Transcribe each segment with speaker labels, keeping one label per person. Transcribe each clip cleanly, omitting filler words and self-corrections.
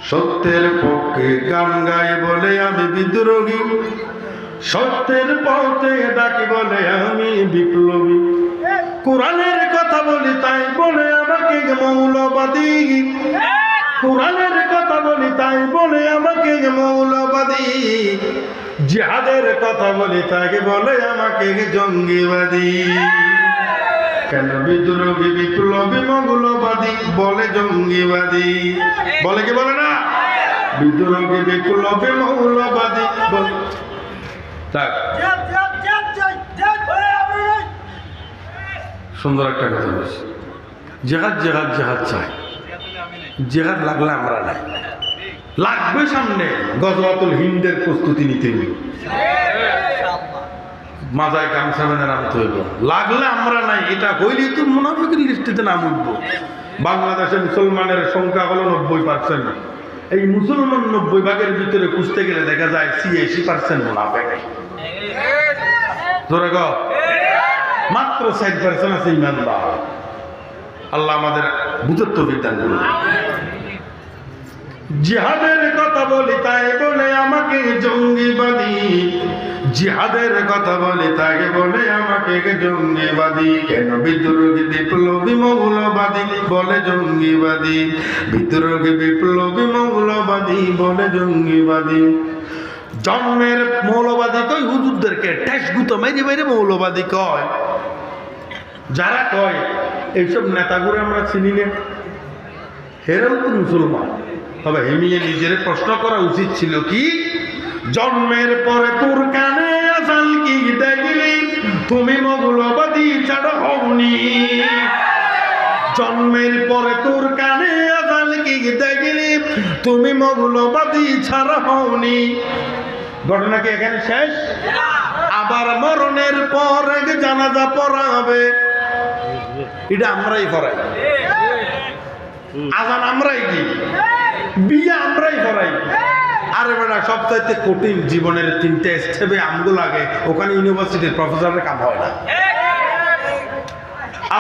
Speaker 1: সত্যের পক্ষে গান গাই বলে আমি বিদ্রোহী, সত্যের পথে ডাকি বলে আমি বিপ্লবী। কোরআনের কথা বলি তাই বলে আমাকে মৌলবাদী, কোরআনের কথা বলি তাই বলে আমাকে মৌলবাদী। জিহাদের কথা বলি তাই বলে আমাকে জঙ্গিবাদী। কেন বিদ্রোহী বিপ্লবী মৌলবাদী বলে জঙ্গিবাদী? বলে কি বলে না? বিদ্রোহী বিপ্লবী মৌলবাদী বলে। সুন্দর একটা কথা বলছি, জেহাদ জেহাদ জেহাদ চাই, জেহাদ লাগলে আমরা নাই, লাগবে সামনে গজওয়াতুল হিন্দের প্রস্তুতি নিতে হইব, মাজায় গামছা বেঁধে নামতে হইব, লাগলে আমরা নাই। এটা হইলেই তো মুনাফিকের লিস্টিতে নাম উঠব। বাংলাদেশে মুসলমানের সংখ্যা হলো 90%। এই মুসলমান 90 ভাগের ভিতরে খুঁজতে গেলে দেখা যায় 86% মুনাফিক। ধরে গো মাত্র 60% আছে ইমানদার। আল্লাহ আমাদের বুঝার তৌফিক দান করুন। জিহাদের কথা বলি তাই বলে আমাকে জঙ্গিবাদী, জিহাদের কথা বলি তাই বলে আমাকে জঙ্গিবাদী। কেন বিদ্রোহী বিপ্লবী মৌলবাদী বলে জঙ্গিবাদী, বিদ্রোহী বিপ্লবী মৌলবাদী বলে জঙ্গিবাদী। জন্মের মৌলবাদী কয় হুজুরদেরকে ঠেস গুতো মেরে মেরে মৌলবাদী কয়। যারা কয় এইসব নেতাগুলো আমরা চিনি না, হেরাও তো মুসলমান। তবে হেমিয়ে নিজের প্রশ্ন করা উচিত ছিল কি, জন্মের পরে তোর কানে আসাল কি দেখলি, তুমি মৌলবাদী ছাড়া হওনি। জন্মের পরে তোর কানে আসাল কি দেখলি, তুমি মৌলবাদী ছাড়া হওনি। ঘটনা কি এখানে শেষ? আবার মরণের পর জানাজা পড়াবে, এটা আমরাই পড়াই, আজান আমরাই দিই, বিয়ে আমরাই পড়াই। আরে বেটা সবচাইতে কঠিন জীবনের 3টে স্টেপে আমগুলো লাগে, ওখানে ইউনিভার্সিটির প্রফেসরের কাম হয় না।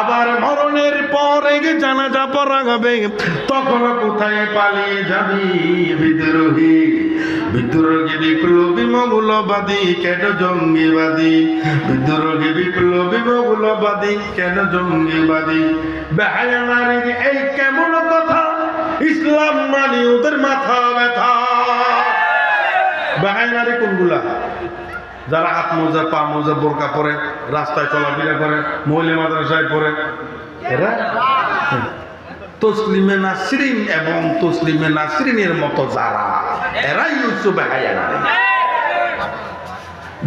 Speaker 1: আবার মরণের পরে জানাজা পড়াবে, তখন কোথায় পালিয়ে যাবি বিদ্রোহী, বিদ্রোহী বিপ্লবী মৌলবাদী কেন জঙ্গিবাদী, বিদ্রোহী বিপ্লবী মৌলবাদী কেন জঙ্গিবাদী। বেহায়া নারীর এই কেমন কথা, ইসলাম মানি ওদের মাথা ব্যথা। বেহায়া নারী কোনগুলা? যারা হাত মোজা পা মোজা বোরকা পরে রাস্তায় চলাফেরা করে, মহিলা মাদ্রাসায় পড়ে, এরা তসলিমে নাসরিন এবং তসলিমে নাসরিনের মতো যারা, এরাই হচ্ছে বেহায়া নারী।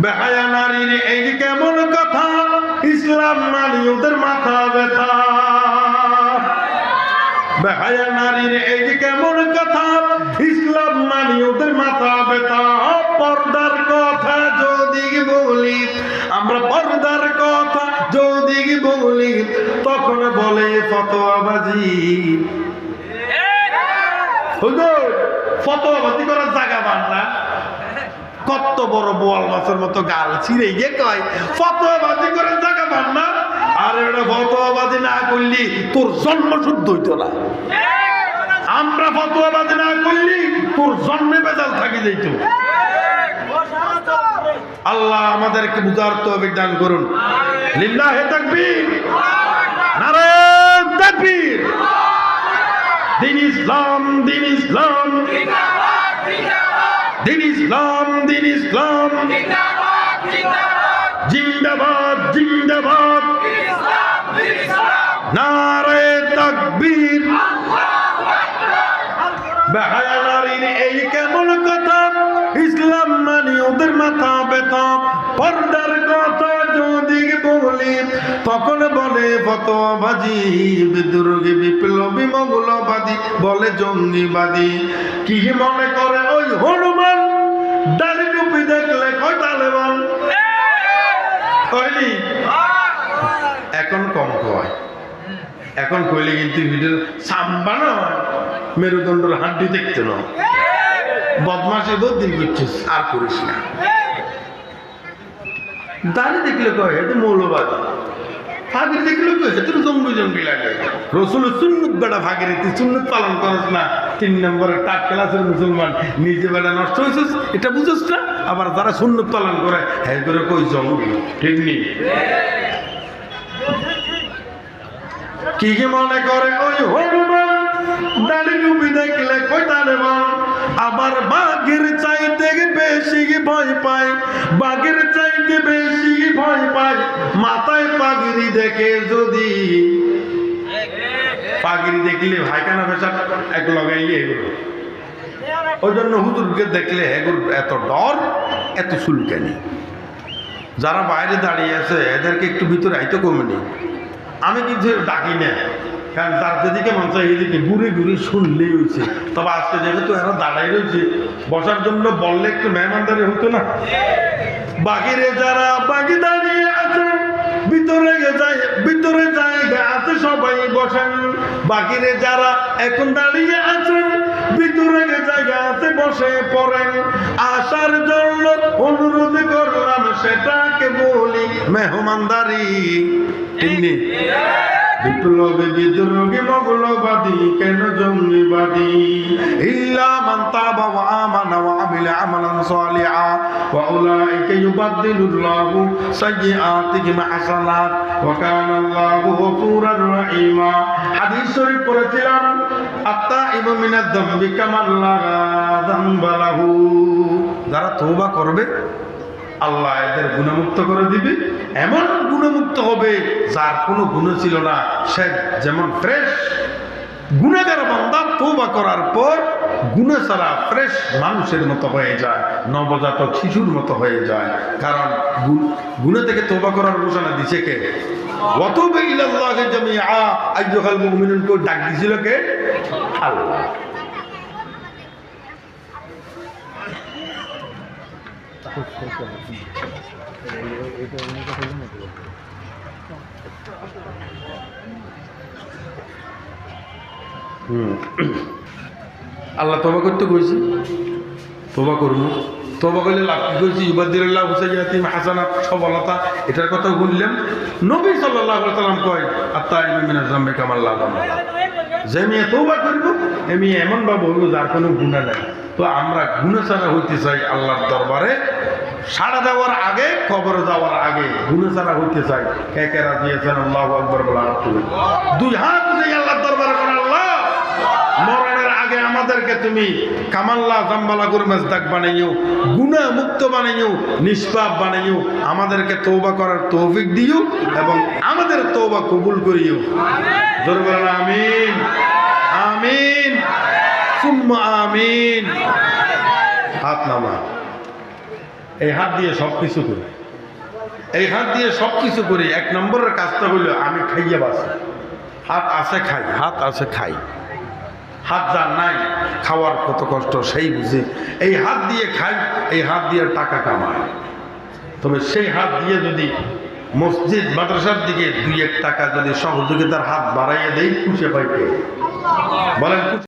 Speaker 1: বেহায়া নারীর এই কেমন কথা, ইসলাম মানি ওদের মাথা ব্যথা। বেহায়া নারীর এই কেমন কথা, ইসলাম মানি ওদের মাথা ব্যথা। পর্দার কথা যদি বলি আমরা, পর্দার কথা যদি বলি তখন বলে ফতোয়াবাজি। হুজুর ফতোয়াবাজি করার জায়গা পান না, কত বড় বোয়াল মাছের মতো গাল ছিঁড়ে গিয়ে কয় ফতোয়াবাজি করার জায়গা পান না। আর এটা ফতোয়াবাজি না করলি তোর জন্ম শুদ্ধ হইতো না। আমরা ফতোয়াবাজি না করলি তোর জন্মে বেজাল থাকি যাইতো। আল্লাহ আমাদেরকে বুঝার তৌফিক দান করুন। লিল্লাহি তাকবীর, নারে তাকবীর। দিন ইসলাম, দিন ইসলাম, দিন ইসলাম, দিন ইসলাম, জিন্দাবাদ জিন্দাবাদ, নারে তাকবীর। বেহায়া নারীর এই কেমন কথা, ইসলাম মানি ওদের মাথা ব্যথা। পর্দার কথা যদি বলি তখন বলে ফতোয়াবাজি, বিদ্রোহী বিপ্লবী মৌলবাদী বলে জঙ্গিবাদী। কি মনে করে ওই হনুমান দাড়ি টুপি দেখলে কয় তালেবান? কয়নি? এখন কম কয়, এখন কইলে কিন্তু ভিডিও সাম্বা না মেরুদণ্ডের হাড্ডি দেখতে না। বদমাশি বহুদিন করছিস, আর করিস না। দাঁড়িয়ে দেখলে কয় এটা মৌলবাদী, ফাঁকি দেখলে কয় এটা জঙ্গি জঙ্গি লাগে। রসুল সুন্নত বেটা ফাঁকি রেখে সুন্নত পালন করস না, 3 নম্বরে টাপ ক্লাসের মুসলমান, নিজে বেটা নষ্ট হয়েছিস এটা বুঝছ না, আবার যারা সুন্নত পালন করে হ্যাঁ করে কই জঙ্গি, ঠিক নেই? কি কি মনে করে ওই হনুমান দাড়ি টুপি দেখলে কইতারে বল, আবার বাঘের চাইতে বেশি ভয় পায়, বাঘের চাইতে বেশি ভয় পায় মাথায় পাগড়ি দেখে যদি, পাগড়ি দেখলে ভাইখানা পেশাব এক লাগাইলে এগুলো, ওই জন্য হুজুরকে দেখলে এগুলো এত ডর, এত চুলকানি। যারা বাইরে দাঁড়িয়ে আছে এদেরকে একটু ভিতরে আইতে কমেনি, আমি কিন্তু ডাকি না, কারণ তার যেদিকে মন চাই এদিকে ঘুরে ঘুরে শুনলেই হয়েছে। তবে আজকে যেহেতু এরা দাঁড়াই রয়েছে বসার জন্য বললে একটু মেহমানদারি হতো না। বাকিরে যারা বাকি দাঁড়িয়ে আছে ভিতরে জায়গা আছে সবাই বসেন, বাকিরে যারা এখন দাঁড়িয়ে আছেন ভিতরে জায়গা আছে বসে পড়েন, আসার জন্য অনুরোধ করলাম সেটাকে বলি মেহমানদারি। বিপ্লবী বিদ্রোহী মৌলবাদী কেন জঙ্গিবাদী, ইল্লা মান তাবা ওয়া আমানা ওয়া আমিলা আমালান সালিহা ওয়া উলাইকা ইউবাদদিলুল্লাহু সাইয়্যাতিহিম হাসানাত ওয়া কানা আল্লাহু গফুরার রহিমা। হাদিস শরীফ পড়েছিলাম, আত-তাইবু মিনাদ যামবি কামান লা যামবা লাহু, যারা তওবা করবে আল্লাহ এদের গুণমুক্ত করে দিবে, এমন গুণমুক্ত হবে যার কোনো গুণ ছিল না, সে যেমন ফ্রেশ। গুণাগার বান্দা তওবা করার পর গুণা ছাড়া ফ্রেশ মানুষের মতো হয়ে যায়, নবজাতক শিশুর মতো হয়ে যায়, কারণ গুণা থেকে তওবা করার ঘোষণা দিছে কে? ওয়াতুবু ইলাল্লাহি জামিআ আইয়ুহাল মুমিনুন, কো ডাক দিছিল কে? আল্লাহ। আল্লাহ তওবা করতে কইছি, তওবা করব, তওবা করলে লাভ কি কইছি? ইউবাদদিলুল্লাহু সাইয়্যাতিহিম হাসানাত, সফলতা, এটার কথা বললাম। নবী সাল্লাল্লাহু আলাইহি ওয়াসাল্লাম কয় আত-তাইবু মিনাজ যামবি কামান লা যামবা লাহু, যে মেয়ে তওবা করব এমনি এমন ভাবে হইব যার কোনো গুনাহ নাই। তো আমরা গুনাহ ছাড়া হইতে চাই আল্লাহর দরবারে, সাড়া দেওয়ার আগে, কবরে যাওয়ার আগে গুনাহ ছাড়া হইতে চাই। কে কে রাজি আছেন? আল্লাহু আকবার বলেন। দুই হাত দিয়ে আল্লাহর দরবারে করেন, আল্লাহ মরণের আগে আমাদেরকে তুমি কামাল্লা জাম্বালা গুরমেজদাক বানাইও, গুনাহ মুক্ত বানাইও, নিষ্পাপ বানাইও, আমাদেরকে তওবা করার তৌফিক দিও এবং আমাদের তওবা কবুল করিও। জোরে বলেন আমিন, আমিন, সুম্মা আমিন। হাত নামা, এই হাত দিয়ে সবকিছু করি, এই হাত দিয়ে সবকিছু করি। 1 নম্বরের কাজটা হলো আমি খাইয়ে বাঁচি। হাত আছে খাই, হাত আছে খাই, হাত যার নাই খাওয়ার কত কষ্ট সেই বুঝে। এই হাত দিয়ে খাই, এই হাত দিয়ে টাকা কামায়, তবে সেই হাত দিয়ে যদি মসজিদ মাদ্রাসার দিকে 2-1 টাকা যদি সহযোগিতার হাত বাড়াইয়ে দেই, খুশি পাইবে বলেন।